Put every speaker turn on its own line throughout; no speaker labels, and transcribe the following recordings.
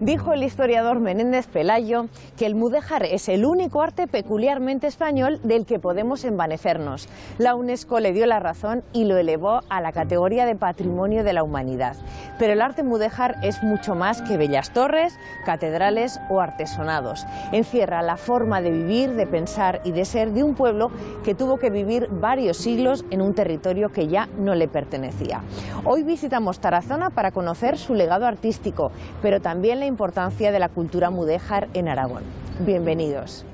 Dijo el historiador Menéndez Pelayo que el mudéjar es el único arte peculiarmente español del que podemos envanecernos. La UNESCO le dio la razón y lo elevó a la categoría de Patrimonio de la Humanidad. Pero el arte mudéjar es mucho más que bellas torres, catedrales o artesonados. Encierra la forma de vivir, de pensar y de ser de un pueblo que tuvo que vivir varios siglos en un territorio que ya no le pertenecía. Hoy visitamos Tarazona para conocer su legado artístico, pero también la importancia de la cultura mudéjar en Aragón. Bienvenidos.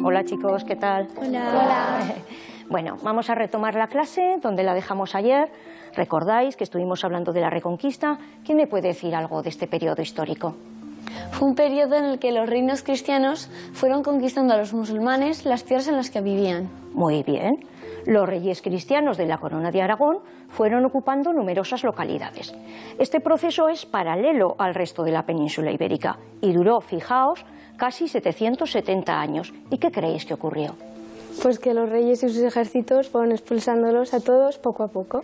Hola chicos, ¿qué tal?
Hola. Hola.
Bueno, vamos a retomar la clase donde la dejamos ayer. ¿Recordáis que estuvimos hablando de la Reconquista? ¿Quién me puede decir algo de este periodo histórico?
Fue un periodo en el que los reinos cristianos fueron conquistando a los musulmanes las tierras en las que vivían.
Muy bien. Los reyes cristianos de la Corona de Aragón fueron ocupando numerosas localidades. Este proceso es paralelo al resto de la península ibérica y duró, fijaos, casi 770 años. ¿Y qué creéis que ocurrió?
Pues que los reyes y sus ejércitos fueron expulsándolos a todos poco a poco.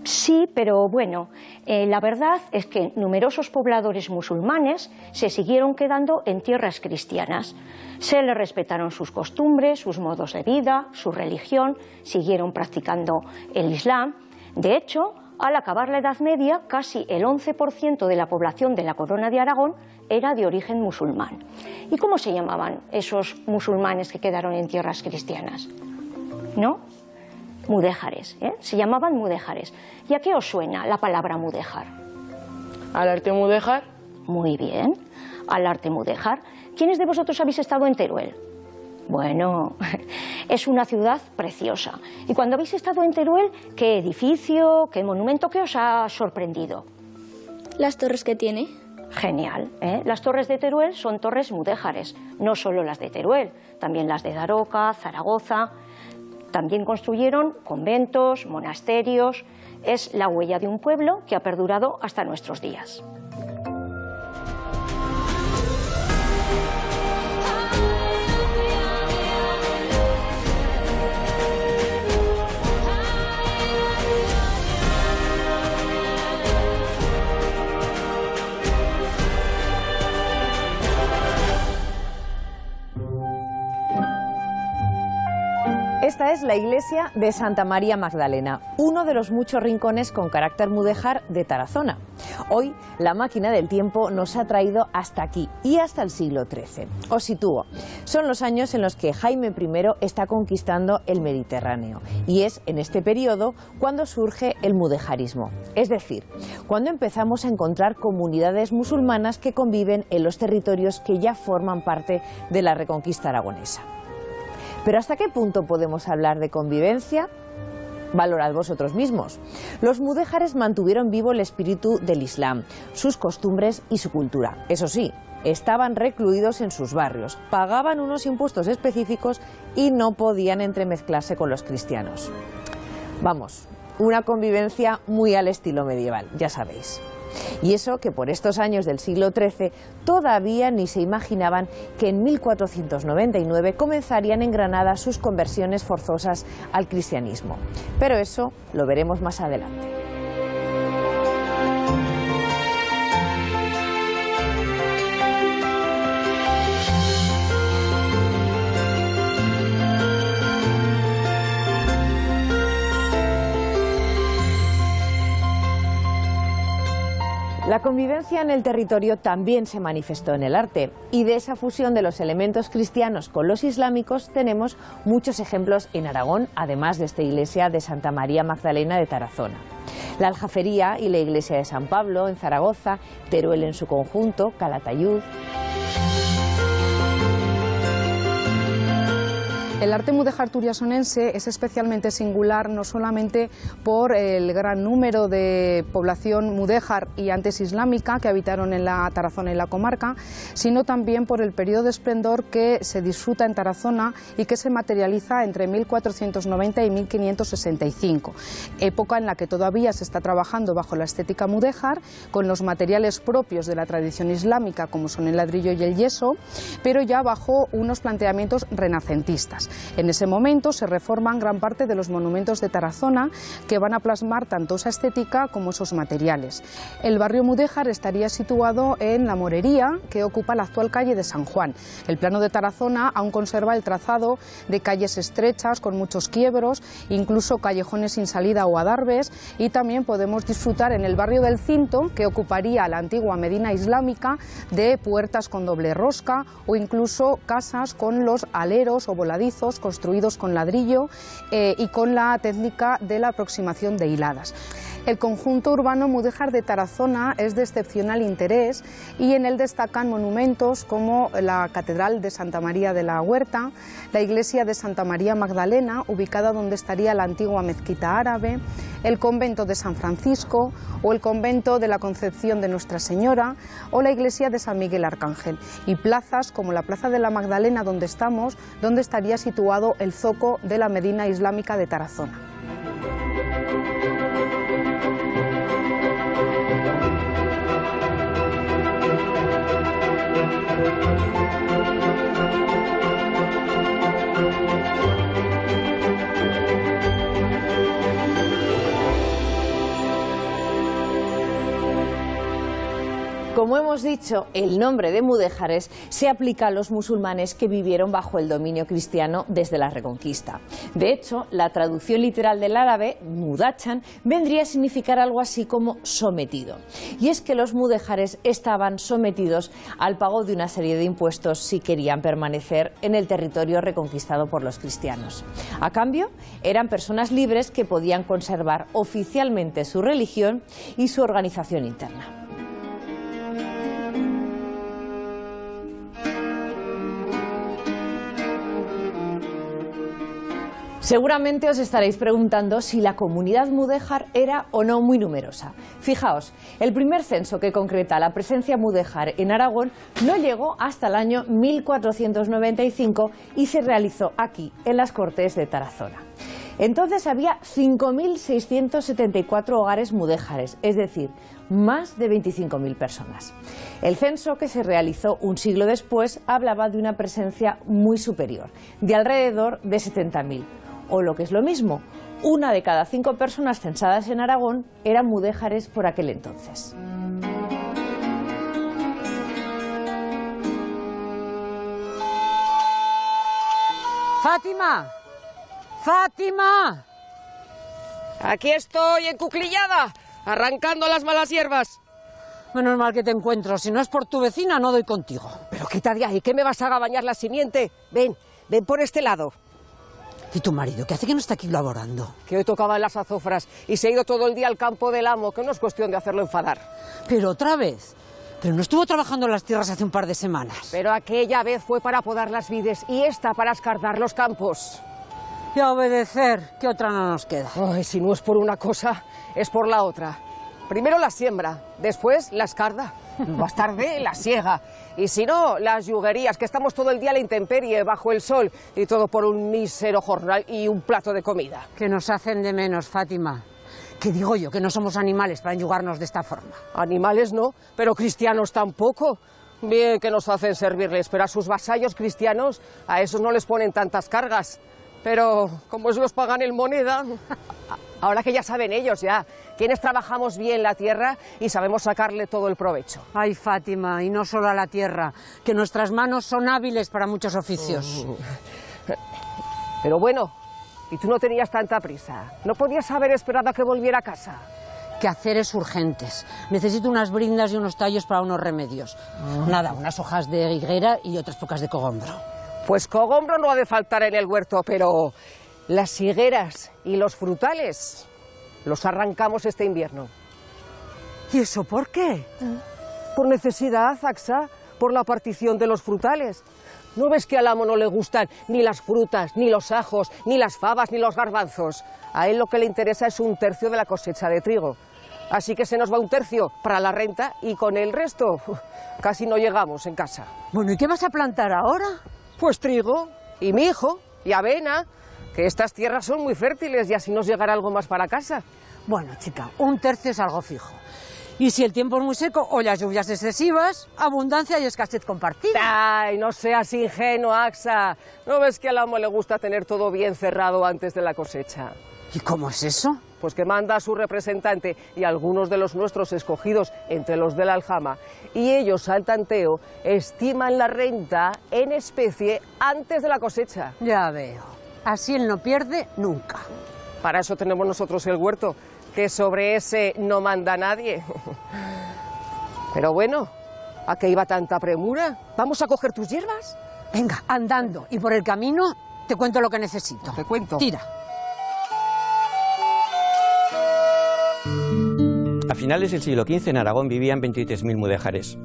Sí, pero bueno, la verdad es que numerosos pobladores musulmanes se siguieron quedando en tierras cristianas. Se les respetaron sus costumbres, sus modos de vida, su religión, siguieron practicando el Islam. De hecho, al acabar la Edad Media, casi el 11% de la población de la Corona de Aragón era de origen musulmán. ¿Y cómo se llamaban esos musulmanes que quedaron en tierras cristianas? ¿No? Mudéjares, ¿eh? Se llamaban mudéjares. ¿Y a qué os suena la palabra mudéjar?
¿Al arte mudéjar?
Muy bien, al arte mudéjar. ¿Quiénes de vosotros habéis estado en Teruel? Bueno, es una ciudad preciosa. Y cuando habéis estado en Teruel, ¿qué edificio, qué monumento, qué os ha sorprendido?
Las torres que tiene.
Genial, ¿eh? Las torres de Teruel son torres mudéjares, no solo las de Teruel, también las de Daroca, Zaragoza. También construyeron conventos, monasterios. Es la huella de un pueblo que ha perdurado hasta nuestros días.
Esta es la iglesia de Santa María Magdalena, uno de los muchos rincones con carácter mudéjar de Tarazona. Hoy la máquina del tiempo nos ha traído hasta aquí y hasta el siglo XIII. Os sitúo. Son los años en los que Jaime I está conquistando el Mediterráneo y es en este periodo cuando surge el mudéjarismo. Es decir, cuando empezamos a encontrar comunidades musulmanas que conviven en los territorios que ya forman parte de la Reconquista aragonesa. ¿Pero hasta qué punto podemos hablar de convivencia? Valorad vosotros mismos. Los mudéjares mantuvieron vivo el espíritu del Islam, sus costumbres y su cultura. Eso sí, estaban recluidos en sus barrios, pagaban unos impuestos específicos y no podían entremezclarse con los cristianos. Vamos, una convivencia muy al estilo medieval, ya sabéis. Y eso que por estos años del siglo XIII todavía ni se imaginaban que en 1499 comenzarían en Granada sus conversiones forzosas al cristianismo. Pero eso lo veremos más adelante. La convivencia en el territorio también se manifestó en el arte, y de esa fusión de los elementos cristianos con los islámicos tenemos muchos ejemplos en Aragón, además de esta iglesia de Santa María Magdalena de Tarazona. La Aljafería y la iglesia de San Pablo en Zaragoza, Teruel en su conjunto, Calatayud.
El arte mudéjar turiasonense es especialmente singular no solamente por el gran número de población mudéjar y antes islámica que habitaron en la Tarazona y la comarca, sino también por el periodo de esplendor que se disfruta en Tarazona y que se materializa entre 1490 y 1565, época en la que todavía se está trabajando bajo la estética mudéjar, con los materiales propios de la tradición islámica como son el ladrillo y el yeso, pero ya bajo unos planteamientos renacentistas. En ese momento se reforman gran parte de los monumentos de Tarazona que van a plasmar tanto esa estética como esos materiales. El barrio mudéjar estaría situado en la Morería, que ocupa la actual calle de San Juan. El plano de Tarazona aún conserva el trazado de calles estrechas con muchos quiebros, incluso callejones sin salida o adarves, y también podemos disfrutar en el barrio del Cinto, que ocuparía la antigua Medina islámica, de puertas con doble rosca o incluso casas con los aleros o voladizos construidos con ladrillo y con la técnica de la aproximación de hiladas. El conjunto urbano mudéjar de Tarazona es de excepcional interés y en él destacan monumentos como la Catedral de Santa María de la Huerta, la iglesia de Santa María Magdalena, ubicada donde estaría la antigua mezquita árabe, el convento de San Francisco o el convento de la Concepción de Nuestra Señora o la iglesia de San Miguel Arcángel, y plazas como la Plaza de la Magdalena donde estamos, donde estaría situado el zoco de la Medina islámica de Tarazona.
Como hemos dicho, el nombre de mudéjares se aplica a los musulmanes que vivieron bajo el dominio cristiano desde la Reconquista. De hecho, la traducción literal del árabe, mudachan, vendría a significar algo así como sometido. Y es que los mudéjares estaban sometidos al pago de una serie de impuestos si querían permanecer en el territorio reconquistado por los cristianos. A cambio, eran personas libres que podían conservar oficialmente su religión y su organización interna. Seguramente os estaréis preguntando si la comunidad mudéjar era o no muy numerosa. Fijaos, el primer censo que concreta la presencia mudéjar en Aragón no llegó hasta el año 1495 y se realizó aquí, en las Cortes de Tarazona. Entonces había 5.674 hogares mudéjares, es decir, más de 25.000 personas. El censo que se realizó un siglo después hablaba de una presencia muy superior, de alrededor de 70.000. O lo que es lo mismo, 1 de cada 5 personas censadas en Aragón eran mudéjares por aquel entonces.
¡Fátima! ¡Fátima! Aquí estoy, encuclillada, arrancando las malas hierbas.
Menos mal que te encuentro, si no es por tu vecina no doy contigo.
Pero quita de ahí, ¿qué me vas a gabañar la simiente? Ven por este lado.
¿Y tu marido, qué hace que no está aquí laborando?
Que hoy tocaba en las azofras y se ha ido todo el día al campo del amo, que no es cuestión de hacerlo enfadar.
Pero otra vez. Pero no estuvo trabajando en las tierras hace un par de semanas.
Pero aquella vez fue para podar las vides y esta para escardar los campos.
Y a obedecer, ¿qué otra no nos queda?
Ay, si no es por una cosa, es por la otra. Primero la siembra, después la escarda, más tarde la siega. Y si no, las yuguerías, que estamos todo el día a la intemperie, bajo el sol, y todo por un mísero jornal y un plato de comida.
Que nos hacen de menos, Fátima. Que digo yo, que no somos animales para enyugarnos de esta forma.
Animales no, pero cristianos tampoco. Bien que nos hacen servirles, pero a sus vasallos cristianos, a esos no les ponen tantas cargas. Pero como ellos pagan en moneda, ahora que ya saben ellos ya, quienes trabajamos bien la tierra y sabemos sacarle todo el provecho.
Ay, Fátima, y no solo a la tierra, que nuestras manos son hábiles para muchos oficios.
Pero bueno, y tú no tenías tanta prisa, ¿no podías haber esperado a que volviera a casa?
Quehaceres urgentes. Necesito unas brindas y unos tallos para unos remedios. Nada, unas hojas de higuera y otras pocas de cogombro.
Pues cogombro no ha de faltar en el huerto, pero las higueras y los frutales los arrancamos este invierno.
¿Y eso por qué?
Por necesidad, Axa, por la partición de los frutales. ¿No ves que al amo no le gustan ni las frutas, ni los ajos, ni las fabas, ni los garbanzos? A él lo que le interesa es 1/3 de la cosecha de trigo. Así que se nos va 1/3 para la renta y con el resto casi no llegamos en casa.
Bueno, ¿y qué vas a plantar ahora?
Pues trigo, y mijo, y avena, que estas tierras son muy fértiles y así nos llegará algo más para casa.
Bueno, chica, 1/3 es algo fijo. Y si el tiempo es muy seco o las lluvias excesivas, abundancia y escasez compartida.
¡Ay, no seas ingenua, Axa! ¿No ves que al amo le gusta tener todo bien cerrado antes de la cosecha?
¿Y cómo es eso?
Pues que manda a su representante y algunos de los nuestros escogidos entre los de la aljama, y ellos al tanteo estiman la renta en especie antes de la cosecha.
Ya veo. Así él no pierde nunca.
Para eso tenemos nosotros el huerto, que sobre ese no manda nadie. Pero bueno, ¿a qué iba tanta premura? ¿Vamos a coger tus hierbas?
Venga, andando. Y por el camino te cuento lo que necesito.
Te cuento.
Tira.
A finales del siglo XV en Aragón vivían 23.000 mudéjares,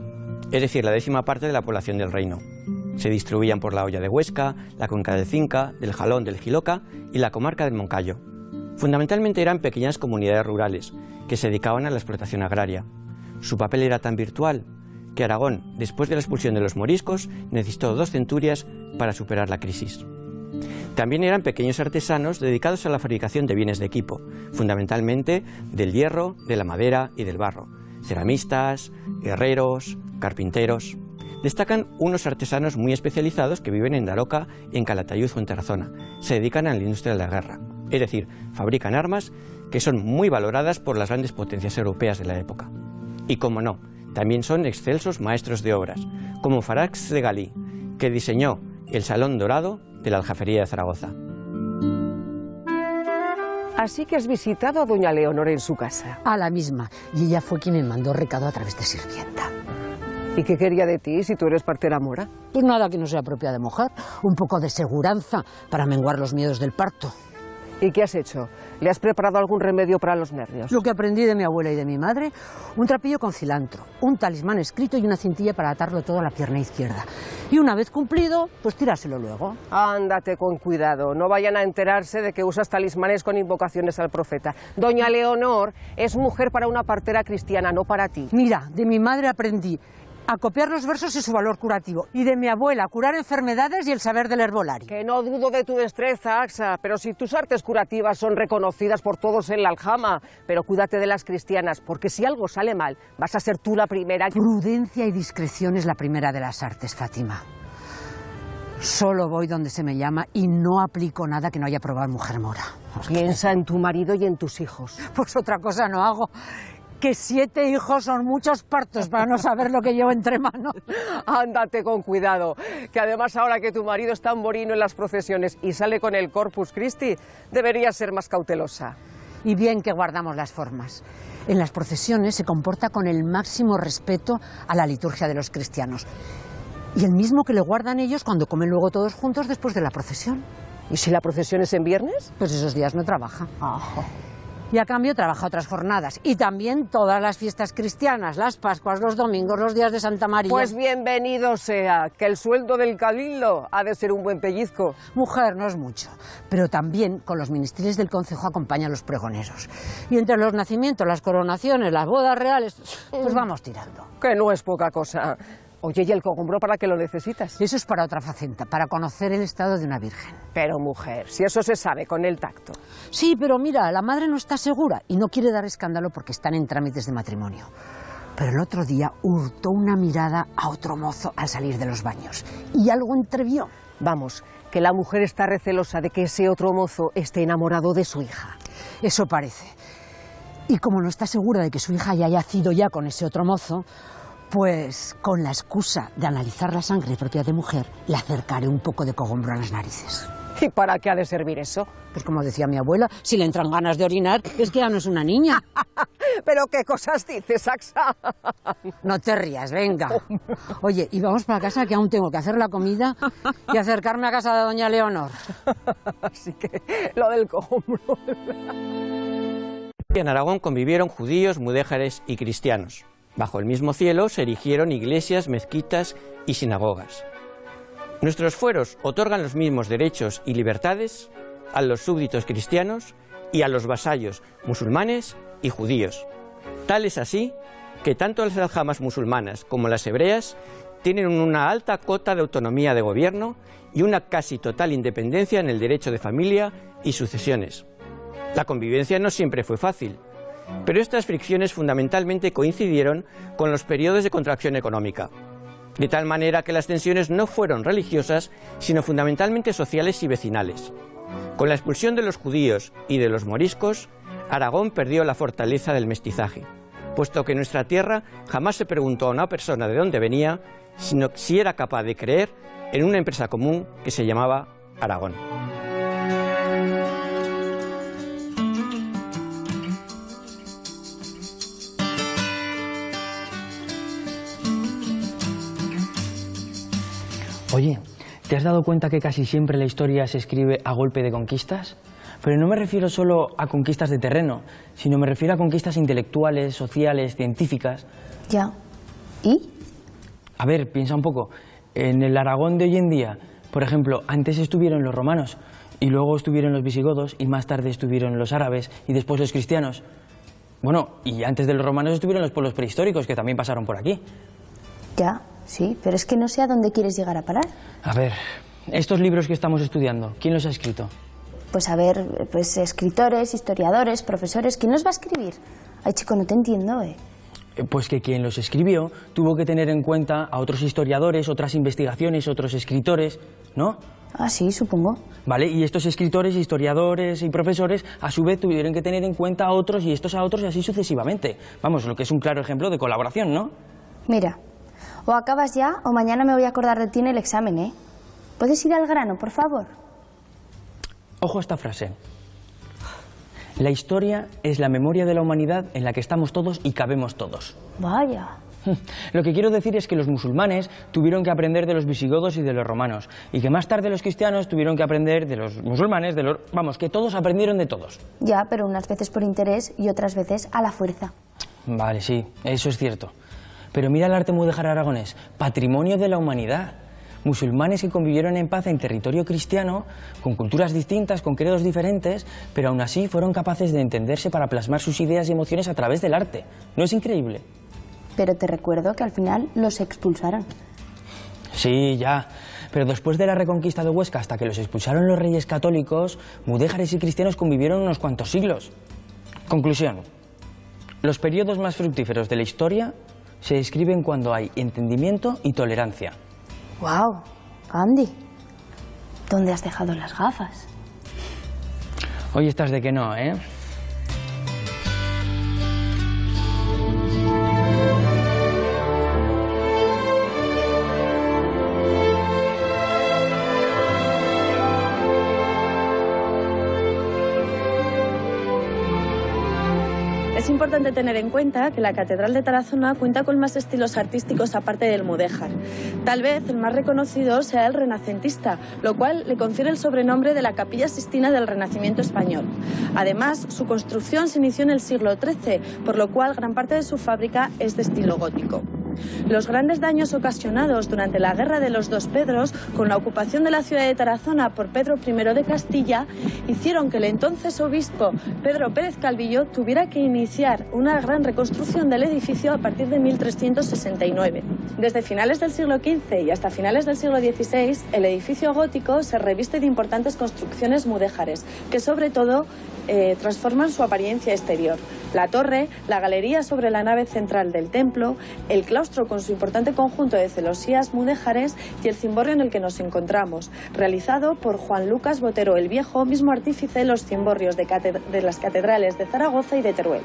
es decir, la 10ª parte de la población del reino. Se distribuían por la Hoya de Huesca, la Cuenca del Cinca, del Jalón, del Jiloca y la comarca del Moncayo. Fundamentalmente eran pequeñas comunidades rurales que se dedicaban a la explotación agraria. Su papel era tan virtual que Aragón, después de la expulsión de los moriscos, necesitó 2 centurias para superar la crisis. También eran pequeños artesanos dedicados a la fabricación de bienes de equipo, fundamentalmente del hierro, de la madera y del barro. Ceramistas, herreros, carpinteros. Destacan unos artesanos muy especializados que viven en Daroca y en Calatayud o en Tarazona. Se dedican a la industria de la guerra, es decir, fabrican armas que son muy valoradas por las grandes potencias europeas de la época. Y como no, también son excelsos maestros de obras, como Farax de Galí, que diseñó el Salón Dorado de la Aljafería de Zaragoza.
Así que has visitado a doña Leonor en su casa.
A la misma. Y ella fue quien me mandó recado a través de sirvienta.
¿Y qué quería de ti si tú eres partera mora?
Pues nada que no sea propia de mujer. Un poco de seguranza para menguar los miedos del parto.
¿Y qué has hecho? ¿Le has preparado algún remedio para los nervios?
Lo que aprendí de mi abuela y de mi madre, un trapillo con cilantro, un talismán escrito y una cintilla para atarlo todo a la pierna izquierda. Y una vez cumplido, pues tirárselo luego.
Ándate con cuidado, no vayan a enterarse de que usas talismanes con invocaciones al profeta. Doña Leonor es mujer para una partera cristiana, no para ti.
Mira, de mi madre aprendí a copiar los versos y su valor curativo. Y de mi abuela, curar enfermedades y el saber del herbolario.
Que no dudo de tu destreza, Axa, pero si tus artes curativas son reconocidas por todos en la aljama, pero cuídate de las cristianas, porque si algo sale mal, vas a ser tú la primera.
Prudencia y discreción es la primera de las artes, Fátima. Solo voy donde se me llama y no aplico nada que no haya probado mujer mora.
Piensa en tu marido y en tus hijos.
Pues otra cosa no hago. Que 7 hijos son muchos partos para no saber lo que llevo entre manos.
Ándate con cuidado, que además ahora que tu marido es tan morino en las procesiones y sale con el Corpus Christi, deberías ser más cautelosa.
Y bien que guardamos las formas. En las procesiones se comporta con el máximo respeto a la liturgia de los cristianos. Y el mismo que le guardan ellos cuando comen luego todos juntos después de la procesión.
¿Y si la procesión es en viernes?
Pues esos días no trabaja. Y a cambio trabaja otras jornadas. Y también todas las fiestas cristianas, las Pascuas, los domingos, los días de Santa María.
Pues bienvenido sea, que el sueldo del cabildo ha de ser un buen pellizco.
Mujer, no es mucho. Pero también con los ministerios del concejo acompañan los pregoneros. Y entre los nacimientos, las coronaciones, las bodas reales, pues vamos tirando.
Que no es poca cosa. Oye, ¿y el cogumbro para qué lo necesitas?
Eso es para otra faceta, para conocer el estado de una virgen.
Pero mujer, si eso se sabe con el tacto.
Sí, pero mira, la madre no está segura y no quiere dar escándalo porque están en trámites de matrimonio. Pero el otro día hurtó una mirada a otro mozo al salir de los baños y algo entrevió.
Vamos, que la mujer está recelosa de que ese otro mozo esté enamorado de su hija.
Eso parece. Y como no está segura de que su haya yacido ya con ese otro mozo, pues con la excusa de analizar la sangre propia de mujer, le acercaré un poco de cogombro a las narices.
¿Y para qué ha de servir eso?
Pues como decía mi abuela, si le entran ganas de orinar, es que ya no es una niña.
¿Pero qué cosas dices, Axa?
No te rías, venga. Oye, y vamos para casa que aún tengo que hacer la comida y acercarme a casa de doña Leonor.
Así que lo del cogombro.
En Aragón convivieron judíos, mudéjares y cristianos. Bajo el mismo cielo se erigieron iglesias, mezquitas y sinagogas. Nuestros fueros otorgan los mismos derechos y libertades a los súbditos cristianos y a los vasallos musulmanes y judíos. Tal es así que tanto las aljamas musulmanas como las hebreas tienen una alta cota de autonomía de gobierno y una casi total independencia en el derecho de familia y sucesiones. La convivencia no siempre fue fácil, pero estas fricciones fundamentalmente coincidieron con los periodos de contracción económica, de tal manera que las tensiones no fueron religiosas, sino fundamentalmente sociales y vecinales. Con la expulsión de los judíos y de los moriscos, Aragón perdió la fortaleza del mestizaje, puesto que en nuestra tierra jamás se preguntó a una persona de dónde venía, sino si era capaz de creer en una empresa común que se llamaba Aragón.
Oye, ¿te has dado cuenta que casi siempre la historia se escribe a golpe de conquistas? Pero no me refiero solo a conquistas de terreno, sino me refiero a conquistas intelectuales, sociales, científicas.
Ya. ¿Y?
A ver, piensa un poco. En el Aragón de hoy en día, por ejemplo, antes estuvieron los romanos, y luego estuvieron los visigodos, y más tarde estuvieron los árabes, y después los cristianos. Bueno, y antes de los romanos estuvieron los pueblos prehistóricos, que también pasaron por aquí.
Ya, sí, pero es que no sé a dónde quieres llegar a parar.
A ver, estos libros que estamos estudiando, ¿quién los ha escrito?
Pues a ver, pues escritores, historiadores, profesores, ¿quién los va a escribir? Ay, chico, no te entiendo,
Pues que quien los escribió tuvo que tener en cuenta a otros historiadores, otras investigaciones, otros escritores, ¿no?
Ah, sí, supongo.
Vale, y estos escritores, historiadores y profesores a su vez tuvieron que tener en cuenta a otros y estos a otros y así sucesivamente. Vamos, lo que es un claro ejemplo de colaboración, ¿no?
Mira, o acabas ya o mañana me voy a acordar de ti en el examen, ¿eh? ¿Puedes ir al grano, por favor?
Ojo a esta frase. La historia es la memoria de la humanidad en la que estamos todos y cabemos todos.
Vaya.
Lo que quiero decir es que los musulmanes tuvieron que aprender de los visigodos y de los romanos, y que más tarde los cristianos tuvieron que aprender de los musulmanes, vamos, que todos aprendieron de todos.
Ya, pero unas veces por interés y otras veces a la fuerza.
Vale, sí, eso es cierto. Pero mira el arte mudéjar aragonés, patrimonio de la humanidad. Musulmanes que convivieron en paz en territorio cristiano, con culturas distintas, con credos diferentes, pero aún así fueron capaces de entenderse para plasmar sus ideas y emociones a través del arte. ¿No es increíble?
Pero te recuerdo que al final los expulsaron.
Sí, ya. Pero después de la reconquista de Huesca, hasta que los expulsaron los reyes católicos, mudéjares y cristianos convivieron unos cuantos siglos. Conclusión. Los periodos más fructíferos de la historia se describen cuando hay entendimiento y tolerancia.
¡Guau! Andy, ¿dónde has dejado las gafas?
Hoy estás de que no, ¿eh?
Es importante tener en cuenta que la Catedral de Tarazona cuenta con más estilos artísticos aparte del mudéjar. Tal vez el más reconocido sea el renacentista, lo cual le confiere el sobrenombre de la Capilla Sixtina del Renacimiento español. Además, su construcción se inició en el siglo XIII, por lo cual gran parte de su fábrica es de estilo gótico. Los grandes daños ocasionados durante la Guerra de los Dos Pedros, con la ocupación de la ciudad de Tarazona por Pedro I de Castilla, hicieron que el entonces obispo Pedro Pérez Calvillo tuviera que iniciar una gran reconstrucción del edificio a partir de 1369. Desde finales del siglo XV y hasta finales del siglo XVI, el edificio gótico se reviste de importantes construcciones mudéjares, que sobre todo transforman su apariencia exterior. La torre, la galería sobre la nave central del templo, el claustro con su importante conjunto de celosías mudéjares y el cimborrio en el que nos encontramos, realizado por Juan Lucas Botero el Viejo, mismo artífice de los cimborrios de las catedrales de Zaragoza y de Teruel.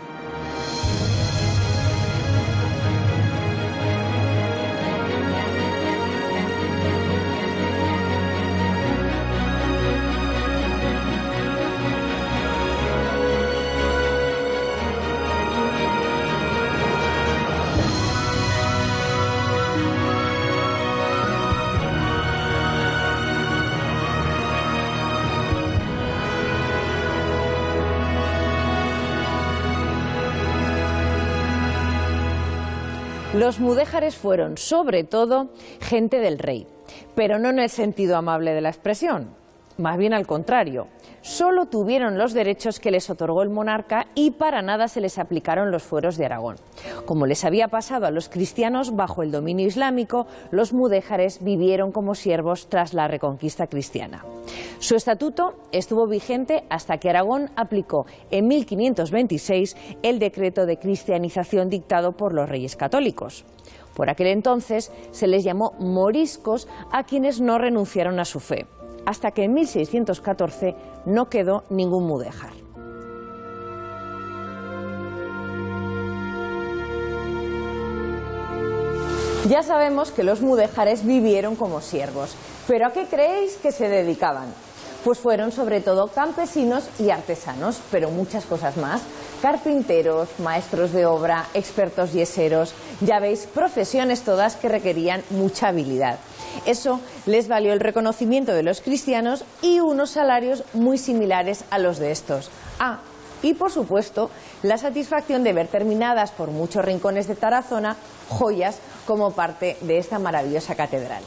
Los mudéjares fueron, sobre todo, gente del rey, pero no en el sentido amable de la expresión, más bien al contrario. Solo tuvieron los derechos que les otorgó el monarca y para nada se les aplicaron los fueros de Aragón. Como les había pasado a los cristianos bajo el dominio islámico, los mudéjares vivieron como siervos tras la reconquista cristiana. Su estatuto estuvo vigente hasta que Aragón aplicó en 1526 el decreto de cristianización dictado por los reyes católicos. Por aquel entonces se les llamó moriscos a quienes no renunciaron a su fe, hasta que en 1614 no quedó ningún mudéjar. Ya sabemos que los mudéjares vivieron como siervos, pero ¿a qué creéis que se dedicaban? Pues fueron sobre todo campesinos y artesanos, pero muchas cosas más. Carpinteros, maestros de obra, expertos yeseros, ya veis, profesiones todas que requerían mucha habilidad. Eso les valió el reconocimiento de los cristianos y unos salarios muy similares a los de estos. Y por supuesto, la satisfacción de ver terminadas por muchos rincones de Tarazona joyas como parte de esta maravillosa catedral.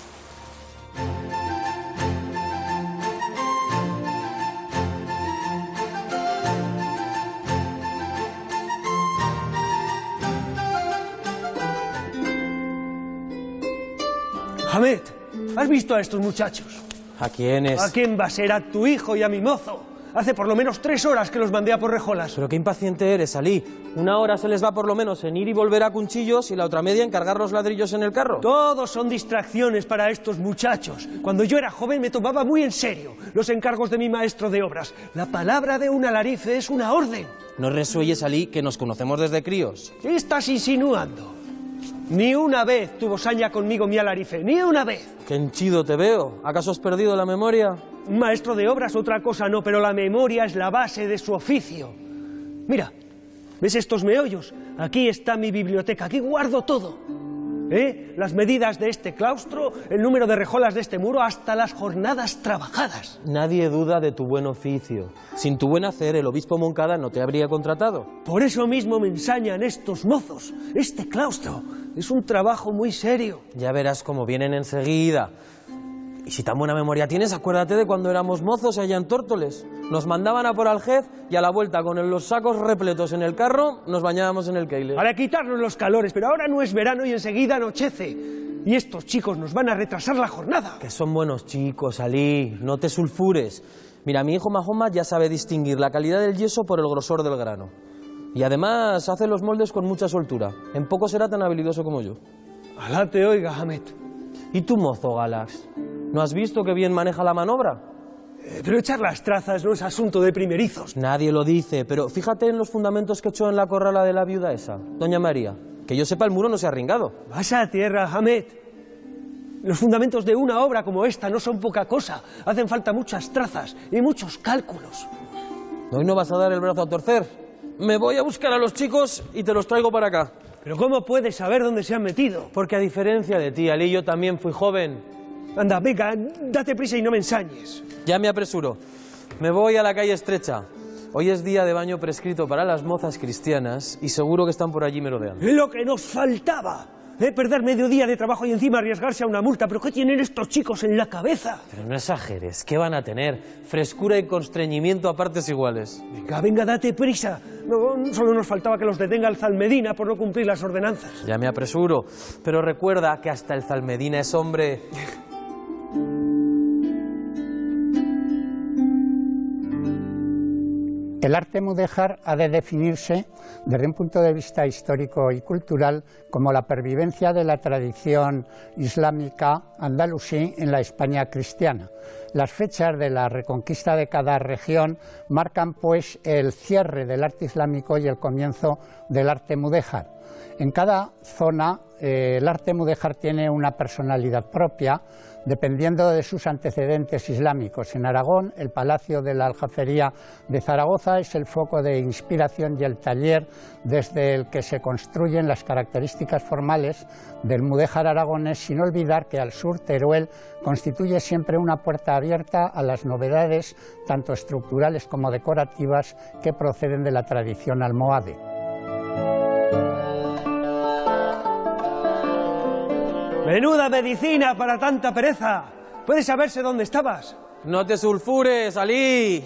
Ahmed, ¿has visto a estos muchachos?
¿A quiénes?
¿A quién va a ser? A tu hijo y a mi mozo. Hace por lo menos 3 horas que los mandé a por rejolas.
Pero qué impaciente eres, Alí. 1 hora se les va por lo menos en ir y volver a Cunchillos y la otra media en cargar los ladrillos en el carro.
Todos son distracciones para estos muchachos. Cuando yo era joven me tomaba muy en serio los encargos de mi maestro de obras. La palabra de un alarife es una orden.
No resuelles, Alí, que nos conocemos desde críos.
¿Qué estás insinuando? Ni una vez tuvo saña conmigo mi alarife, ni una vez.
Qué henchido te veo. ¿Acaso has perdido la memoria?
Un maestro de obras otra cosa no, pero la memoria es la base de su oficio. Mira, ¿ves estos meollos? Aquí está mi biblioteca, aquí guardo todo. Las medidas de este claustro, el número de rejolas de este muro, hasta las jornadas trabajadas.
Nadie duda de tu buen oficio. Sin tu buen hacer, el obispo Moncada no te habría contratado.
Por eso mismo me ensañan estos mozos. Este claustro es un trabajo muy serio.
Ya verás cómo vienen enseguida. Y si tan buena memoria tienes, acuérdate de cuando éramos mozos allá en Tórtoles. Nos mandaban a por Aljez y a la vuelta con los sacos repletos en el carro nos bañábamos en el Keile.
Para quitarnos los calores, pero ahora no es verano y enseguida anochece. Y estos chicos nos van a retrasar la jornada.
Que son buenos chicos, Alí, no te sulfures. Mira, mi hijo Mahoma ya sabe distinguir la calidad del yeso por el grosor del grano. Y además hace los moldes con mucha soltura. En poco será tan habilidoso como yo.
Alá te oiga, Ahmed.
¿Y tu mozo, Galax? ¿No has visto que bien maneja la maniobra?
Pero echar las trazas no es asunto de primerizos.
Nadie lo dice, pero fíjate en los fundamentos que echó en la corrala de la viuda esa, doña María. Que yo sepa, el muro no se ha arringado.
Vas a tierra, Ahmed. Los fundamentos de una obra como esta no son poca cosa. Hacen falta muchas trazas y muchos cálculos.
¿Hoy no vas a dar el brazo a torcer? Me voy a buscar a los chicos y te los traigo para acá.
¿Pero cómo puedes saber dónde se han metido?
Porque a diferencia de ti, Alí, yo también fui joven.
Anda, venga, date prisa y no me ensañes.
Ya me apresuro. Me voy a la calle estrecha. Hoy es día de baño prescrito para las mozas cristianas y seguro que están por allí merodeando.
¡Es lo que nos faltaba! Perder medio día de trabajo y encima arriesgarse a una multa. ¿Pero qué tienen estos chicos en la cabeza?
Pero no exageres. ¿Qué van a tener? Frescura y constreñimiento a partes iguales.
Venga, venga, date prisa. No, solo nos faltaba que los detenga el Zalmedina por no cumplir las ordenanzas.
Ya me apresuro. Pero recuerda que hasta el Zalmedina es hombre.
El arte mudéjar ha de definirse desde un punto de vista histórico y cultural como la pervivencia de la tradición islámica andalusí en la España cristiana. Las fechas de la reconquista de cada región marcan pues el cierre del arte islámico y el comienzo del arte mudéjar. En cada zona el arte mudéjar tiene una personalidad propia, dependiendo de sus antecedentes islámicos. En Aragón, el Palacio de la Aljafería de Zaragoza es el foco de inspiración y el taller desde el que se construyen las características formales del mudéjar aragonés, sin olvidar que al sur Teruel constituye siempre una puerta abierta a las novedades, tanto estructurales como decorativas, que proceden de la tradición almohade.
Menuda medicina para tanta pereza. ¿Puede saberse dónde estabas?
No te sulfures, Alí.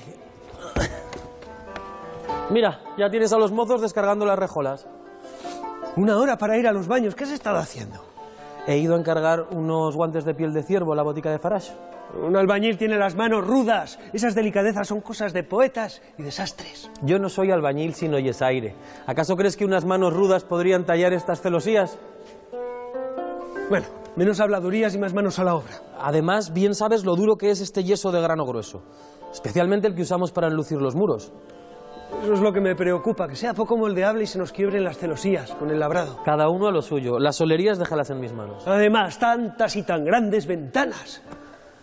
Mira, ya tienes a los mozos descargando las rejolas.
Una hora para ir a los baños. ¿Qué has estado haciendo?
He ido a encargar unos guantes de piel de ciervo a la botica de Farage.
Un albañil tiene las manos rudas. Esas delicadezas son cosas de poetas y de sastres.
Yo no soy albañil sino yesaire. ¿Acaso crees que unas manos rudas podrían tallar estas celosías?
Bueno, menos habladurías y más manos a la obra.
Además, bien sabes lo duro que es este yeso de grano grueso, especialmente el que usamos para enlucir los muros.
Eso es lo que me preocupa, que sea poco moldeable y se nos quiebren las celosías con el labrado.
Cada uno a lo suyo. Las solerías déjalas en mis manos.
Además, tantas y tan grandes ventanas.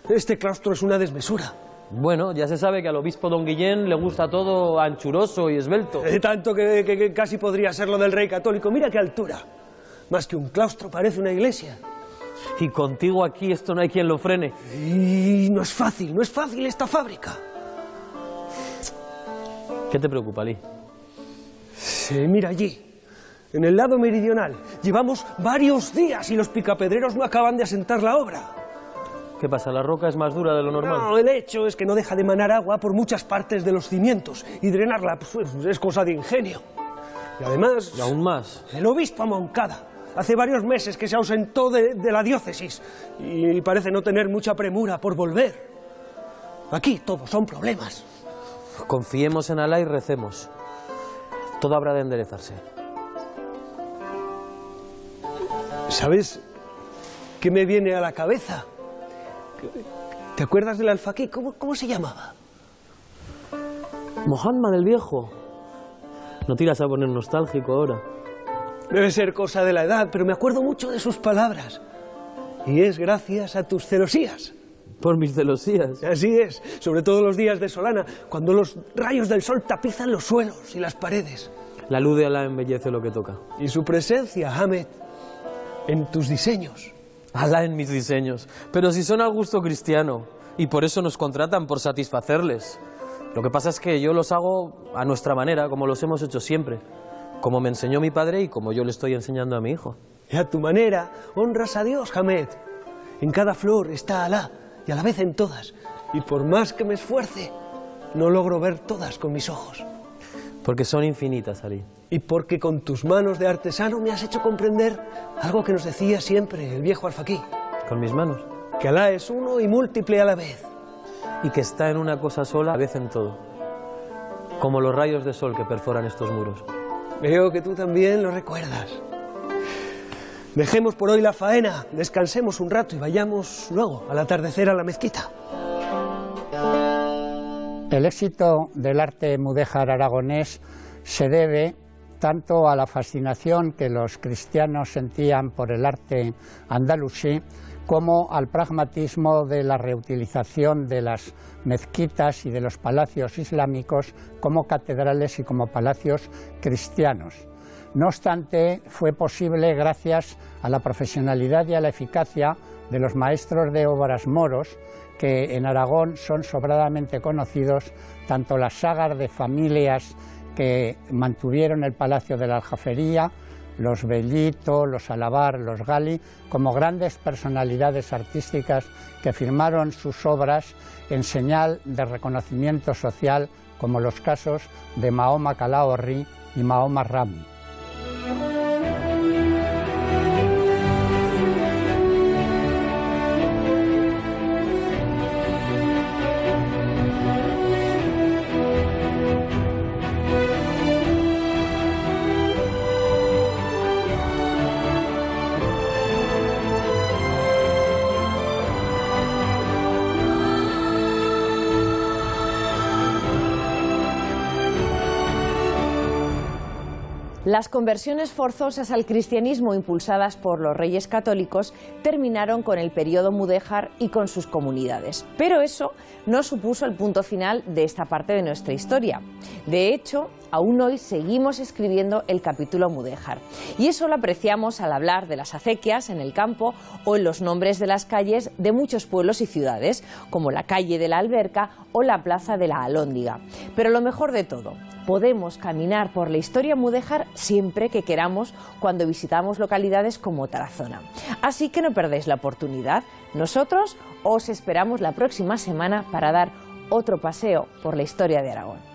Este claustro es una desmesura.
Bueno, ya se sabe que al obispo don Guillén le gusta todo anchuroso y esbelto.
Tanto que casi podría ser lo del rey católico. Mira qué altura. Más que un claustro, parece una iglesia.
Y contigo aquí esto no hay quien lo frene.
Y no es fácil esta fábrica.
¿Qué te preocupa, Alí?
Mira allí, en el lado meridional. Llevamos varios días y los picapedreros no acaban de asentar la obra.
¿Qué pasa? ¿La roca es más dura de lo normal?
No, el hecho es que no deja de emanar agua por muchas partes de los cimientos y drenarla pues, es cosa de ingenio. Y además...
¿Y aún más?
El obispo Moncada. Hace varios meses que se ausentó de la diócesis y parece no tener mucha premura por volver. Aquí todos son problemas.
Confiemos en Alá y recemos. Todo habrá de enderezarse.
¿Sabes qué me viene a la cabeza? ¿Te acuerdas del alfaquí? ¿Cómo se llamaba?
Mohammed el Viejo. No te irás a poner nostálgico ahora.
Debe ser cosa de la edad, pero me acuerdo mucho de sus palabras. Y es gracias a tus celosías.
Por mis celosías.
Así es, sobre todo los días de solana, cuando los rayos del sol tapizan los suelos y las paredes.
La luz de Alá embellece lo que toca.
Y su presencia, Hamed, en tus diseños.
Alá en mis diseños. Pero si son al gusto cristiano. Y por eso nos contratan, por satisfacerles. Lo que pasa es que yo los hago a nuestra manera, como los hemos hecho siempre. Como me enseñó mi padre y como yo le estoy enseñando a mi hijo.
Y a tu manera honras a Dios, Hamed. En cada flor está Alá, y a la vez en todas. Y por más que me esfuerce, no logro ver todas con mis ojos.
Porque son infinitas, Alí.
Y porque con tus manos de artesano me has hecho comprender algo que nos decía siempre el viejo alfaquí.
¿Con mis manos?
Que Alá es uno y múltiple a la vez.
Y que está en una cosa sola a la vez en todo. Como los rayos de sol que perforan estos muros.
Veo que tú también lo recuerdas. Dejemos por hoy la faena, descansemos un rato y vayamos luego, al atardecer, a la mezquita.
El éxito del arte mudéjar aragonés se debe tanto a la fascinación que los cristianos sentían por el arte andalusí, como al pragmatismo de la reutilización de las mezquitas y de los palacios islámicos como catedrales y como palacios cristianos. No obstante, fue posible gracias a la profesionalidad y a la eficacia de los maestros de obras moros, que en Aragón son sobradamente conocidos, tanto las sagas de familias que mantuvieron el Palacio de la Aljafería, los Bellito, los Alabar, los Gali, como grandes personalidades artísticas que firmaron sus obras en señal de reconocimiento social, como los casos de Mahoma Calahorri y Mahoma Rami.
Las conversiones forzosas al cristianismo impulsadas por los reyes católicos terminaron con el periodo mudéjar y con sus comunidades. Pero eso no supuso el punto final de esta parte de nuestra historia. De hecho, aún hoy seguimos escribiendo el capítulo mudéjar. Y eso lo apreciamos al hablar de las acequias en el campo o en los nombres de las calles de muchos pueblos y ciudades, como la calle de la Alberca o la plaza de la Alhóndiga. Pero lo mejor de todo, podemos caminar por la historia mudéjar siempre que queramos cuando visitamos localidades como Tarazona. Así que no perdéis la oportunidad. Nosotros os esperamos la próxima semana para dar otro paseo por la historia de Aragón.